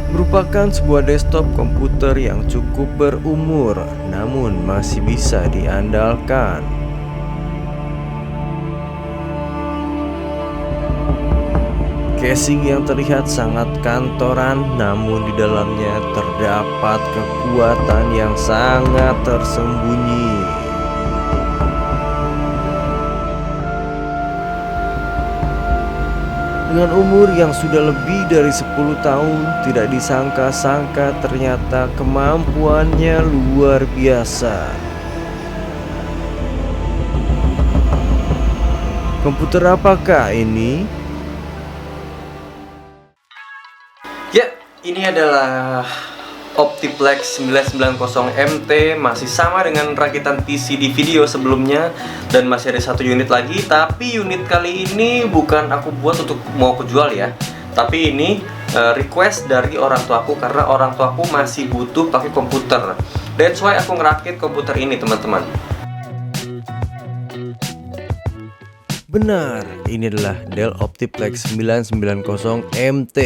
Merupakan sebuah desktop komputer yang cukup berumur, namun masih bisa diandalkan. Casing yang terlihat sangat kantoran, namun di dalamnya terdapat kekuatan yang sangat tersembunyi. Dengan umur yang sudah lebih dari 10 tahun, tidak disangka-sangka ternyata kemampuannya luar biasa. Komputer apakah ini? Ya, ini adalah Optiplex 990 MT, masih sama dengan rakitan PC di video sebelumnya. Dan masih ada satu unit lagi, tapi unit kali ini bukan aku buat untuk mau aku jual ya. Tapi ini request dari orang tuaku, karena orang tuaku masih butuh pakai komputer. That's why aku ngerakit komputer ini, teman-teman. Benar, ini adalah Dell Optiplex 990 MT.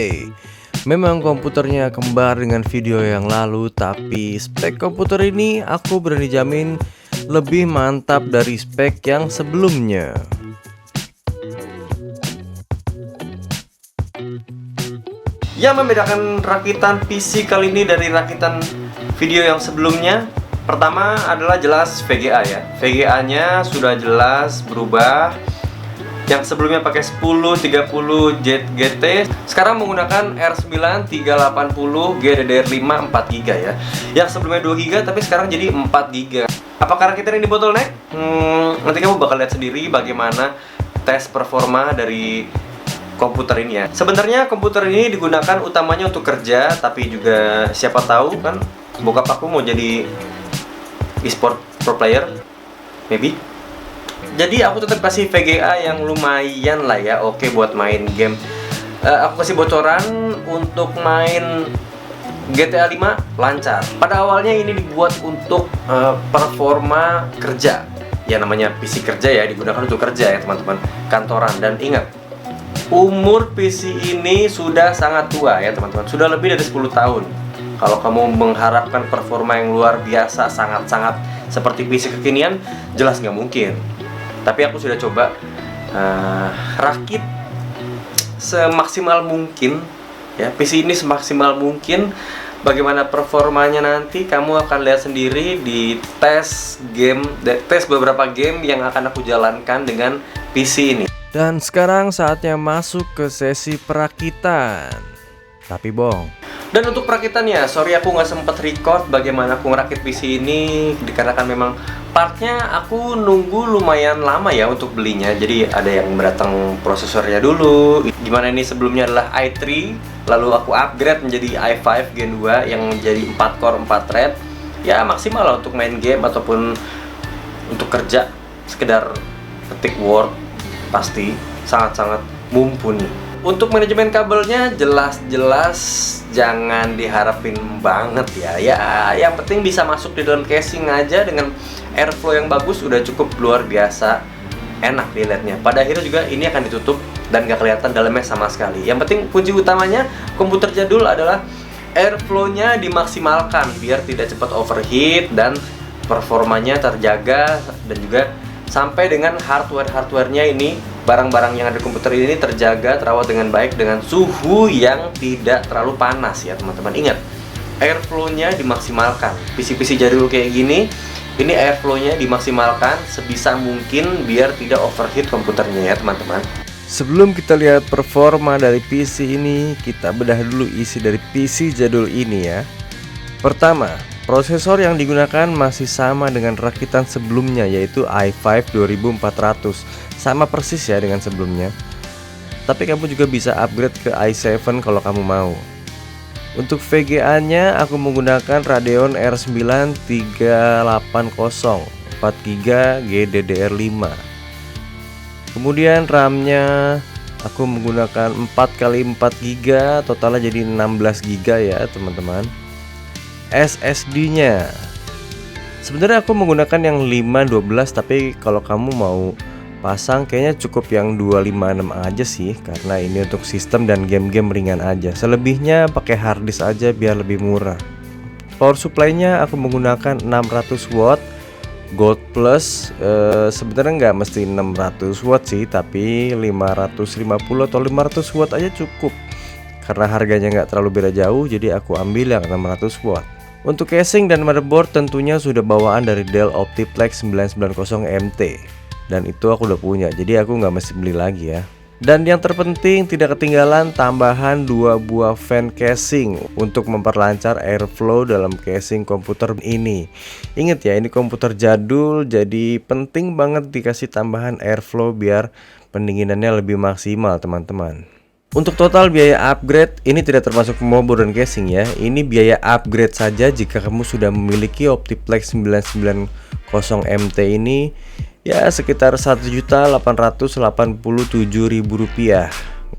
Memang komputernya kembar dengan video yang lalu, tapi spek komputer ini aku berani jamin lebih mantap dari spek yang sebelumnya. Yang membedakan rakitan PC kali ini dari rakitan video yang sebelumnya, pertama adalah jelas VGA ya. VGA-nya sudah jelas berubah. Yang sebelumnya pakai 1030 GT, sekarang menggunakan R9 380 GDDR5 4GB ya. Yang sebelumnya 2GB tapi sekarang jadi 4GB. Apakah rakitan ini bottleneck? Nanti kamu bakal lihat sendiri bagaimana tes performa dari komputer ini ya. Sebenarnya komputer ini digunakan utamanya untuk kerja, tapi juga siapa tahu kan bokap aku mau jadi e-sport pro player, maybe. Jadi aku tetap kasih VGA yang lumayan lah ya, oke buat main game. Aku kasih bocoran untuk main GTA 5 lancar. Pada awalnya ini dibuat untuk performa kerja. Ya namanya PC kerja ya, digunakan untuk kerja ya teman-teman, kantoran. Dan ingat, umur PC ini sudah sangat tua ya teman-teman, sudah lebih dari 10 tahun. Kalau kamu mengharapkan performa yang luar biasa, sangat-sangat seperti PC kekinian, jelas nggak mungkin. Tapi aku sudah coba rakit semaksimal mungkin ya, PC ini semaksimal mungkin. Bagaimana performanya nanti kamu akan lihat sendiri di tes beberapa game yang akan aku jalankan dengan PC ini. Dan sekarang saatnya masuk ke sesi perakitan. Tapi bohong. Dan untuk perakitannya, sorry aku nggak sempet record bagaimana aku ngerakit PC ini, dikarenakan memang partnya aku nunggu lumayan lama ya untuk belinya. Jadi ada yang datang prosesornya dulu. Gimana ini sebelumnya adalah i3, lalu aku upgrade menjadi i5 Gen 2 yang menjadi 4 core 4 thread. Ya maksimal lah untuk main game ataupun untuk kerja, sekedar ketik Word, pasti sangat-sangat mumpuni. Untuk manajemen kabelnya jelas-jelas jangan diharapin banget ya. Ya yang penting bisa masuk di dalam casing aja dengan airflow yang bagus udah cukup luar biasa enak dilihatnya. Pada akhirnya juga ini akan ditutup dan gak kelihatan dalamnya sama sekali. Yang penting kunci utamanya komputer jadul adalah airflow-nya dimaksimalkan biar tidak cepat overheat dan performanya terjaga, dan juga sampai dengan hardware-hardwarenya ini, barang-barang yang ada di komputer ini terjaga, terawat dengan baik dengan suhu yang tidak terlalu panas ya teman-teman. Ingat, airflow-nya dimaksimalkan. PC-PC jadul kayak gini, ini airflow-nya dimaksimalkan sebisa mungkin biar tidak overheat komputernya ya teman-teman. Sebelum kita lihat performa dari PC ini, kita bedah dulu isi dari PC jadul ini ya. Pertama, prosesor yang digunakan masih sama dengan rakitan sebelumnya, yaitu i5 2400. Sama persis ya dengan sebelumnya. Tapi kamu juga bisa upgrade ke i7 kalau kamu mau. Untuk VGA-nya aku menggunakan Radeon R9 380 4GB GDDR5. Kemudian RAM-nya aku menggunakan 4x4GB, totalnya jadi 16GB ya teman-teman. SSD-nya sebenarnya aku menggunakan yang 512, tapi kalau kamu mau pasang kayaknya cukup yang 256 aja sih, karena ini untuk sistem dan game-game ringan aja. Selebihnya pakai harddisk aja biar lebih murah. Power supply-nya aku menggunakan 600 watt Gold Plus. Sebenarnya nggak mesti 600 watt sih, tapi 550 atau 500 watt aja cukup. Karena harganya nggak terlalu beda jauh, jadi aku ambil yang 600 watt. Untuk casing dan motherboard tentunya sudah bawaan dari Dell Optiplex 990 MT. Dan itu aku udah punya, jadi aku nggak mesti beli lagi ya. Dan yang terpenting tidak ketinggalan tambahan 2 buah fan casing untuk memperlancar airflow dalam casing komputer ini. Ingat ya, ini komputer jadul, jadi penting banget dikasih tambahan airflow biar pendinginannya lebih maksimal teman-teman. Untuk total biaya upgrade ini tidak termasuk motherboard dan casing ya. Ini biaya upgrade saja jika kamu sudah memiliki Optiplex 990 MT ini. Ya sekitar Rp1.887.000.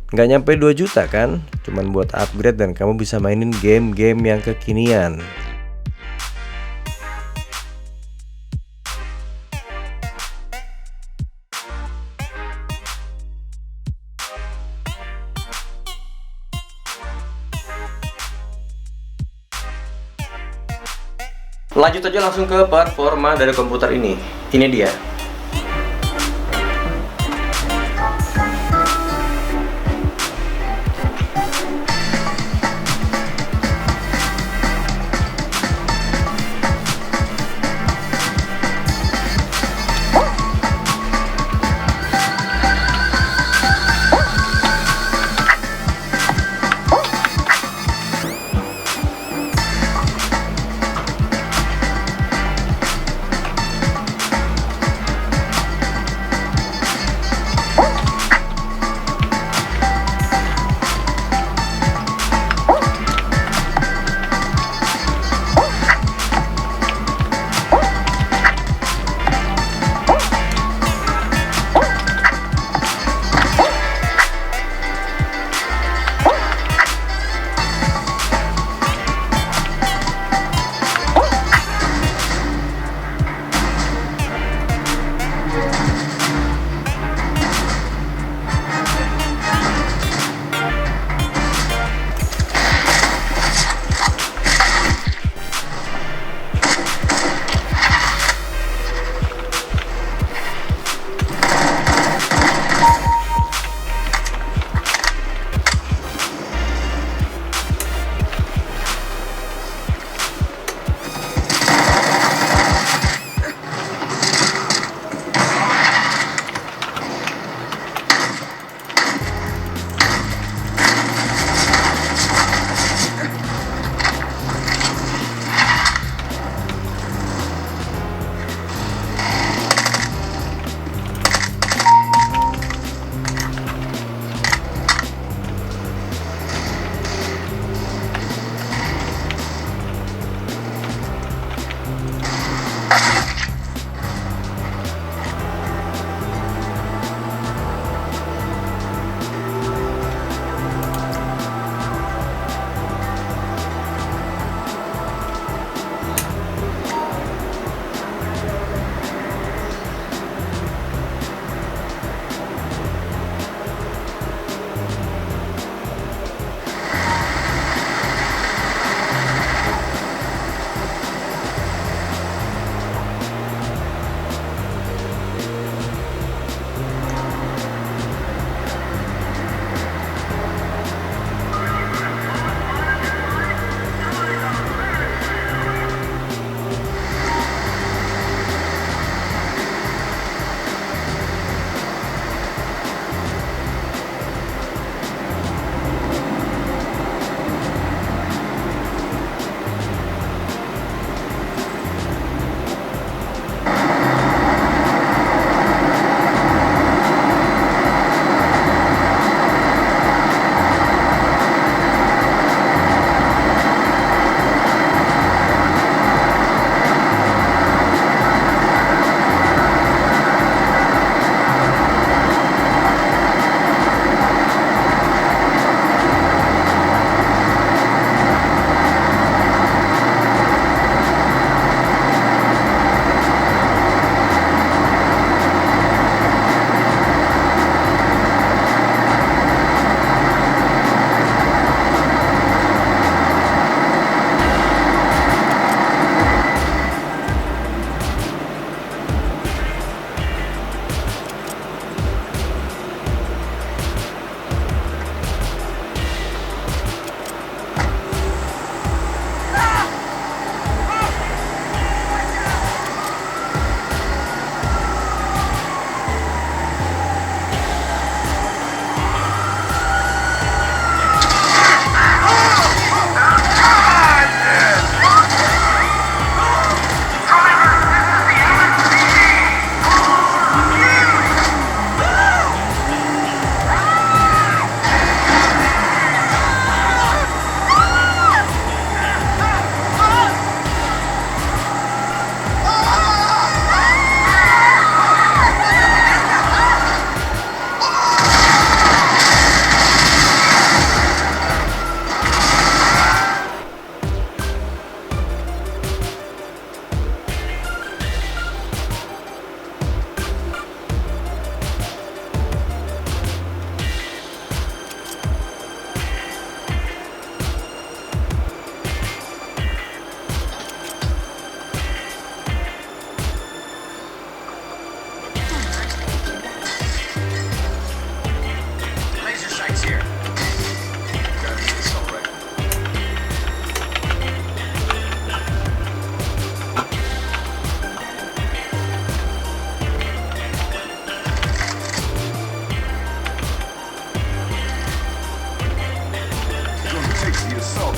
Nggak nyampe 2 juta kan? Cuman buat upgrade dan kamu bisa mainin game-game yang kekinian. Lanjut aja langsung ke performa dari komputer ini. Ini dia.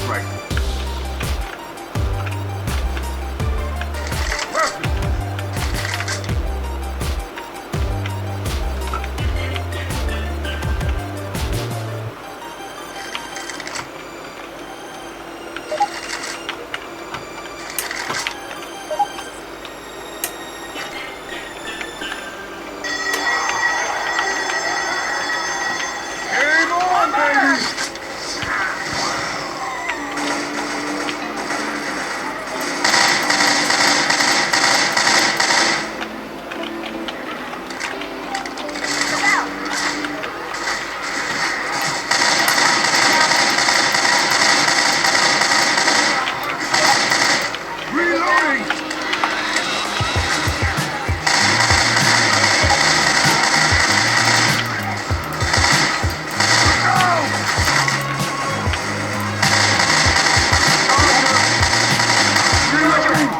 right. Game on, baby! Reloading! Reloading!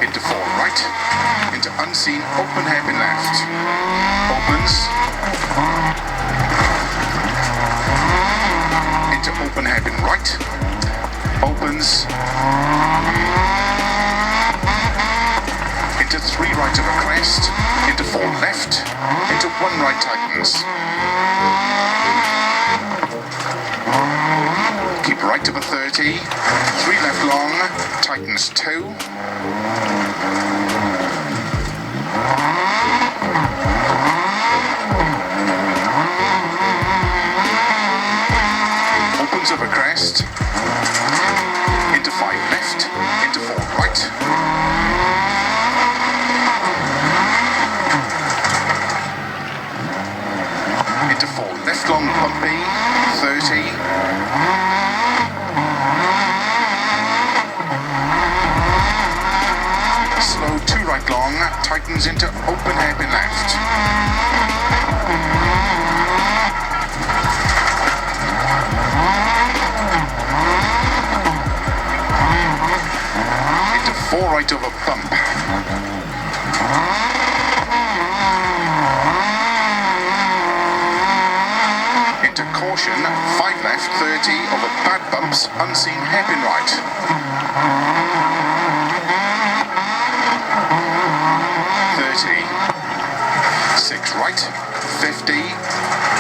Into 4 right, into unseen open hairpin left. Opens. Into open hairpin right. Opens. Into 3 right of a crest. Into 4 left. Into 1 right tightens. Keep right of a 30. 3 left long. Tightens 2. Opens of a crest. Into 5 left. Into 4 right. Into 4 left long bumpy. 30. long, tightens into open hairpin left. Into 4 right over bump. Into caution, 5 left, 30 over bad bumps, unseen hairpin right. 30, 6 right, 50.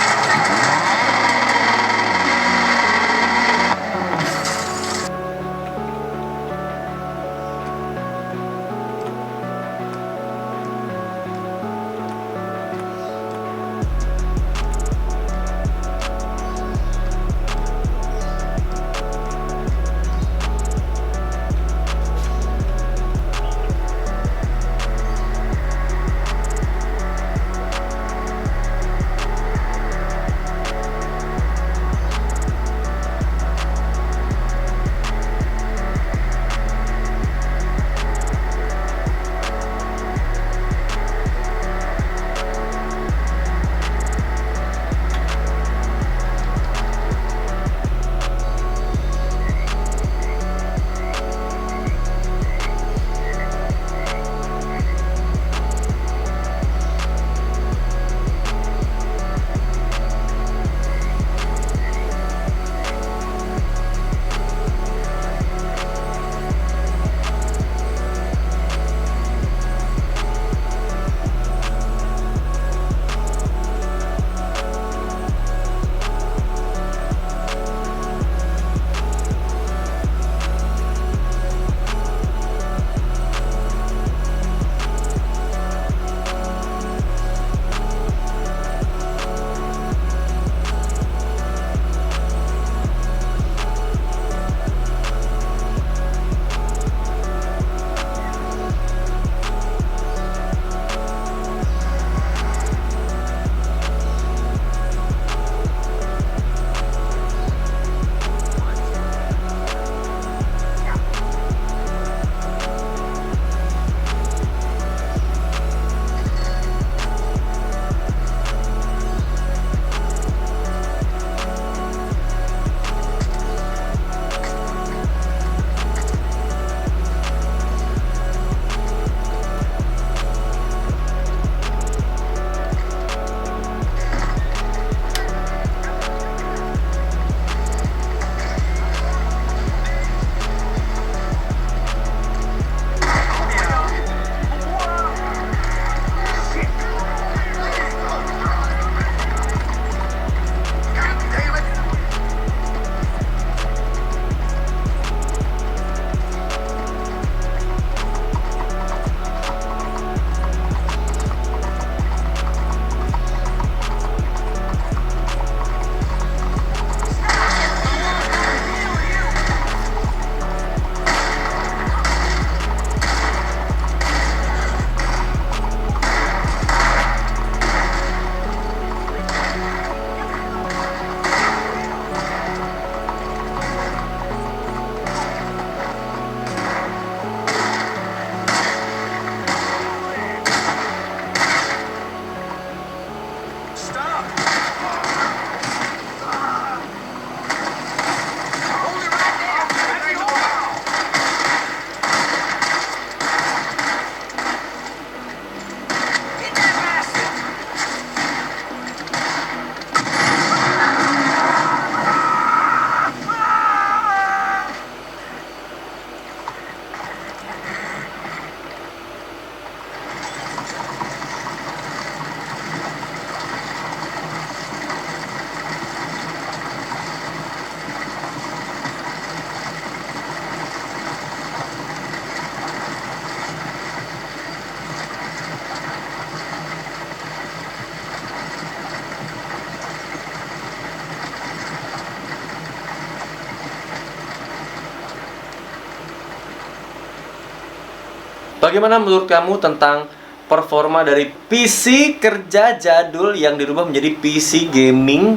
Bagaimana menurut kamu tentang performa dari PC kerja jadul yang dirubah menjadi PC gaming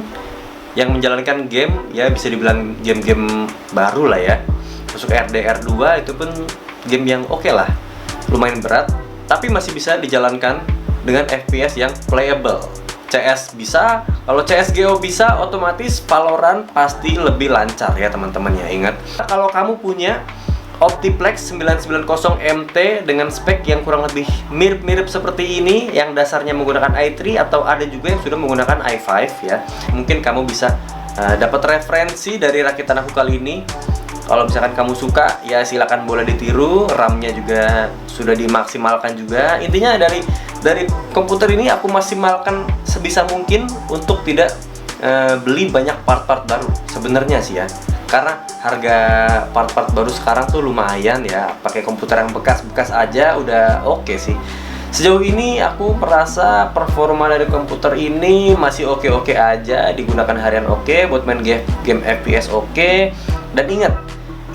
yang menjalankan game, ya bisa dibilang game-game baru lah ya. Masuk RDR2 itu pun game yang oke lah, lumayan berat, tapi masih bisa dijalankan dengan FPS yang playable. CS bisa, kalau CSGO bisa, otomatis Valorant pasti lebih lancar ya teman-teman ya. Ingat, kalau kamu punya Optiplex 990 MT dengan spek yang kurang lebih mirip-mirip seperti ini, yang dasarnya menggunakan i3 atau ada juga yang sudah menggunakan i5 ya, mungkin kamu bisa dapat referensi dari rakitan aku kali ini. Kalau misalkan kamu suka, ya silakan boleh ditiru. RAM-nya juga sudah dimaksimalkan juga. Intinya dari komputer ini aku maksimalkan sebisa mungkin untuk tidak beli banyak part-part baru sebenarnya sih ya. Karena harga part-part baru sekarang tuh lumayan ya. Pakai komputer yang bekas-bekas aja udah oke sih. Sejauh ini aku merasa performa dari komputer ini masih oke-oke aja, digunakan harian oke, buat main game FPS oke. Dan ingat,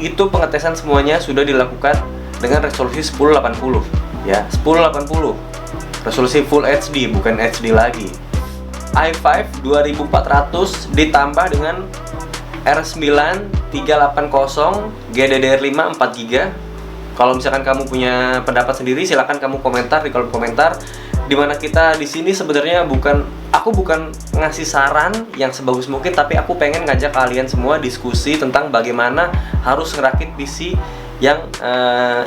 itu pengetesan semuanya sudah dilakukan dengan resolusi 1080 ya, 1080 resolusi Full HD, bukan HD lagi. i5 2400 ditambah dengan R9 380 GDDR5 4GB. Kalau misalkan kamu punya pendapat sendiri, silakan kamu komentar di kolom komentar. Dimana kita di sini sebenarnya aku bukan ngasih saran yang sebagus mungkin, tapi aku pengen ngajak kalian semua diskusi tentang bagaimana harus ngerakit PC yang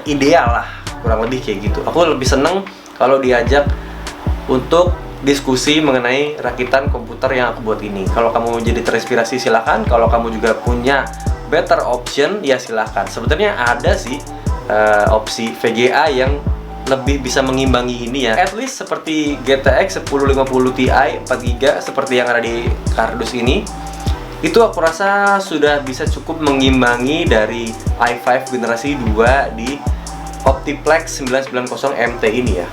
ideal lah, kurang lebih kayak gitu. Aku lebih seneng kalau diajak untuk diskusi mengenai rakitan komputer yang aku buat ini. Kalau kamu jadi terinspirasi silahkan, kalau kamu juga punya better option ya silahkan. Sebenarnya ada sih opsi VGA yang lebih bisa mengimbangi ini ya, at least seperti GTX 1050 Ti 4GB seperti yang ada di kardus ini. Itu aku rasa sudah bisa cukup mengimbangi dari i5 generasi 2 di Optiplex 990 MT ini ya.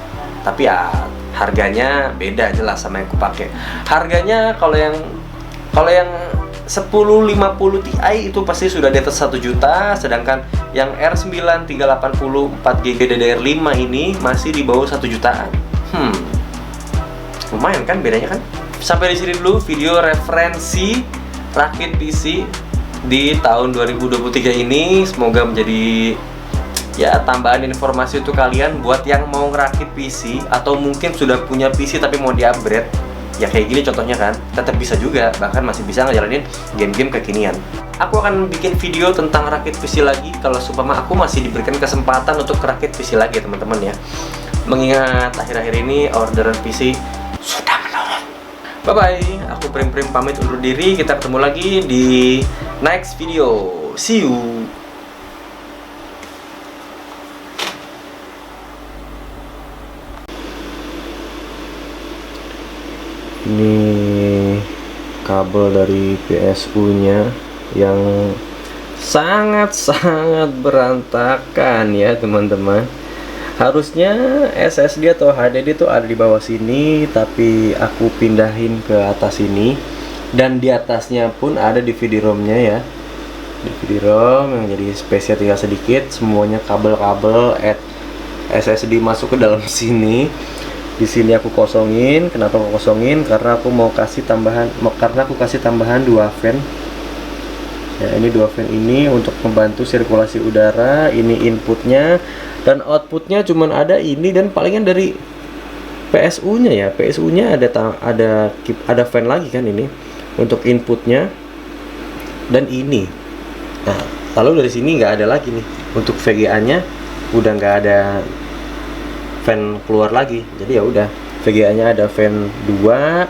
Tapi ya harganya beda jelas sama yang aku pakai. Harganya kalau yang 1050 Ti itu pasti sudah di atas 1 juta, sedangkan yang R9 380 4GB DDR5 ini masih di bawah 1 jutaan. Lumayan kan bedanya kan? Sampai di sini dulu video referensi rakit PC di tahun 2023 ini. Semoga menjadi ya tambahan informasi untuk kalian buat yang mau ngerakit PC atau mungkin sudah punya PC tapi mau di-upgrade. Ya kayak gini contohnya kan, tetap bisa juga, bahkan masih bisa ngejalanin game-game kekinian. Aku akan bikin video tentang rakit PC lagi kalau supaya aku masih diberikan kesempatan untuk rakit PC lagi ya teman-teman ya. Mengingat akhir-akhir ini orderan PC sudah menurun. Bye bye, aku Prim pamit undur diri. Kita ketemu lagi di next video. See you. Ini kabel dari PSU nya yang sangat-sangat berantakan ya teman-teman. Harusnya SSD atau HDD itu ada di bawah sini, tapi aku pindahin ke atas sini. Dan di atasnya pun ada DVD ROM-nya ya, DVD ROM yang jadi spesial tinggal sedikit. Semuanya kabel-kabel SSD masuk ke dalam sini. Di sini aku kosongin. Kenapa aku kosongin? Karena aku mau kasih tambahan, dua fan. Ya, ini dua fan ini untuk membantu sirkulasi udara. Ini inputnya, dan outputnya cuman ada ini, dan palingan dari PSU-nya ya. PSU-nya ada fan lagi kan ini untuk inputnya, dan ini. Nah, lalu dari sini nggak ada lagi nih untuk VGA-nya, udah nggak ada fan keluar lagi. Jadi ya udah, VGA-nya ada fan 2,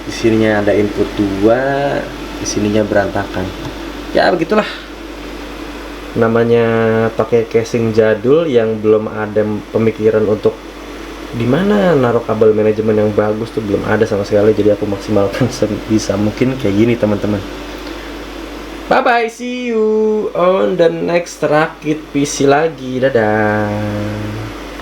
di sininya ada input 2, di sininya berantakan. Ya begitulah. Namanya pakai casing jadul yang belum ada pemikiran untuk dimana naruh kabel manajemen yang bagus tuh, belum ada sama sekali. Jadi aku maksimalkan sebisa mungkin kayak gini teman-teman. Bye bye, see you on the next rakit PC lagi. Dadah.